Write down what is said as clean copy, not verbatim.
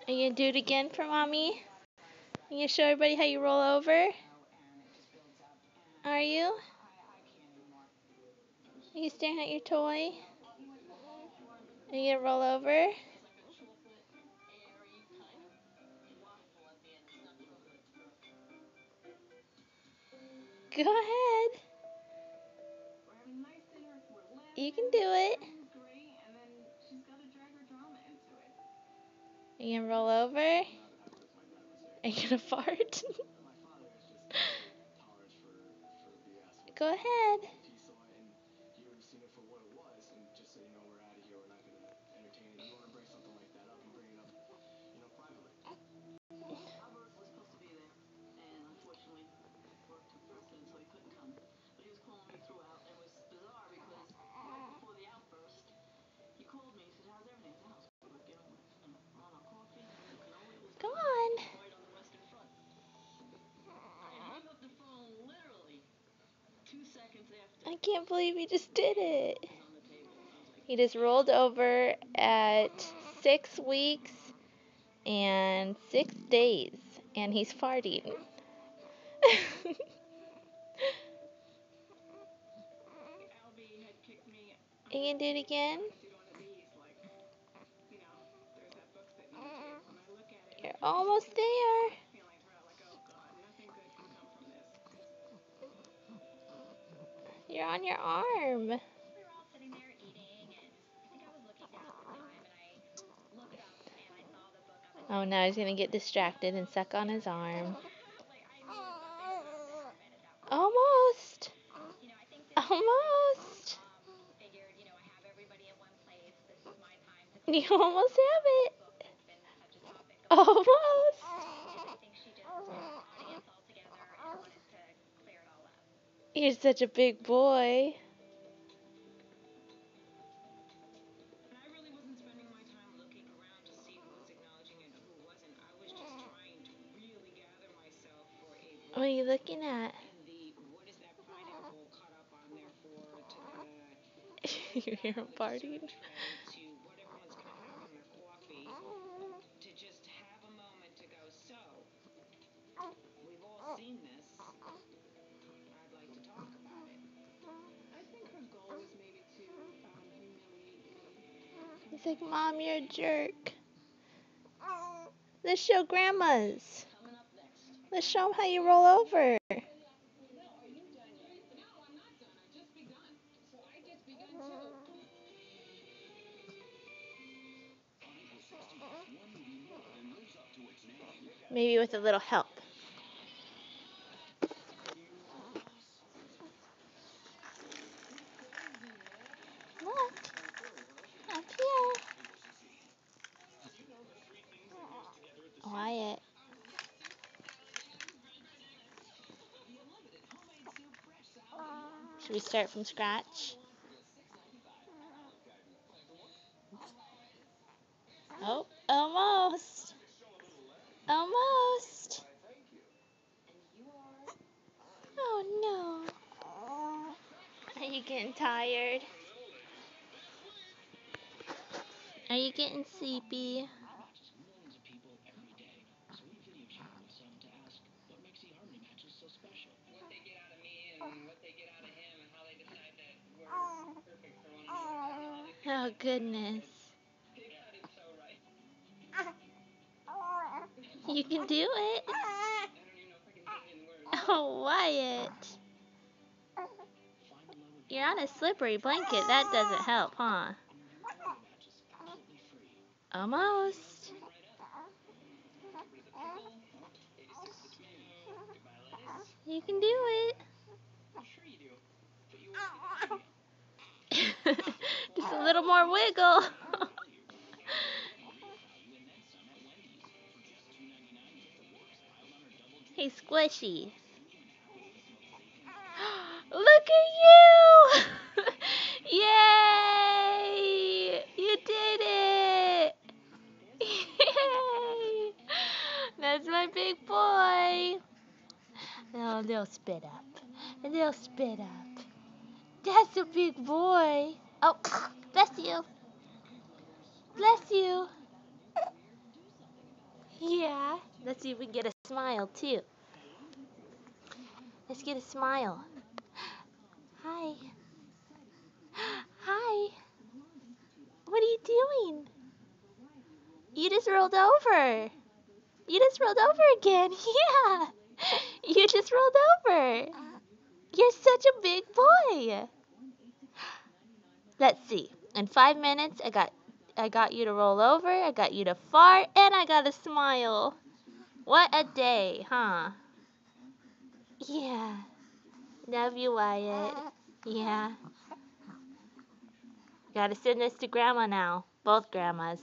Are you gonna do it again for mommy? You gonna show everybody how you roll over? Are you? Are you staring at your toy? Are you gonna roll over? Go ahead. You can do it. Are you gonna roll over? Are you gonna fart? Go ahead. Come on. I can't believe you just did it. He just rolled over at 6 weeks and 6 days, and he's farting. Are you gonna do it again? You're almost there. You're on your arm. Oh, now he's gonna get distracted and suck on his arm. Almost. Almost. You almost have it. Almost. You're such a big boy. What are you looking at? You hear him farting? He's like, Mom, you're a jerk. Let's show grandmas. Let's show them how you roll over. Maybe with a little help. Look, up here. Wyatt. Should we start from scratch? Oh, almost. Almost. Oh no. Are you getting tired? Are you getting sleepy? Oh goodness. You can do it. Oh, Wyatt. You're on a slippery blanket. That doesn't help, huh? Almost. You can do it. Just a little more wiggle. Hey, Squishy. Look at you! Yay! You did it! Yay! That's my big boy. Oh, they'll spit up. They'll spit up. That's a big boy. Oh, bless you. Bless you. Let's see if we can get a smile, too. Let's get a smile. Hi. Hi. What are you doing? You just rolled over. You just rolled over again. Yeah. You just rolled over. You're such a big boy. Let's see. In 5 minutes, I got you to roll over, I got you to fart, and I got a smile. What a day, huh? Yeah. Love you, Wyatt. Yeah. Gotta send this to Grandma now. Both grandmas.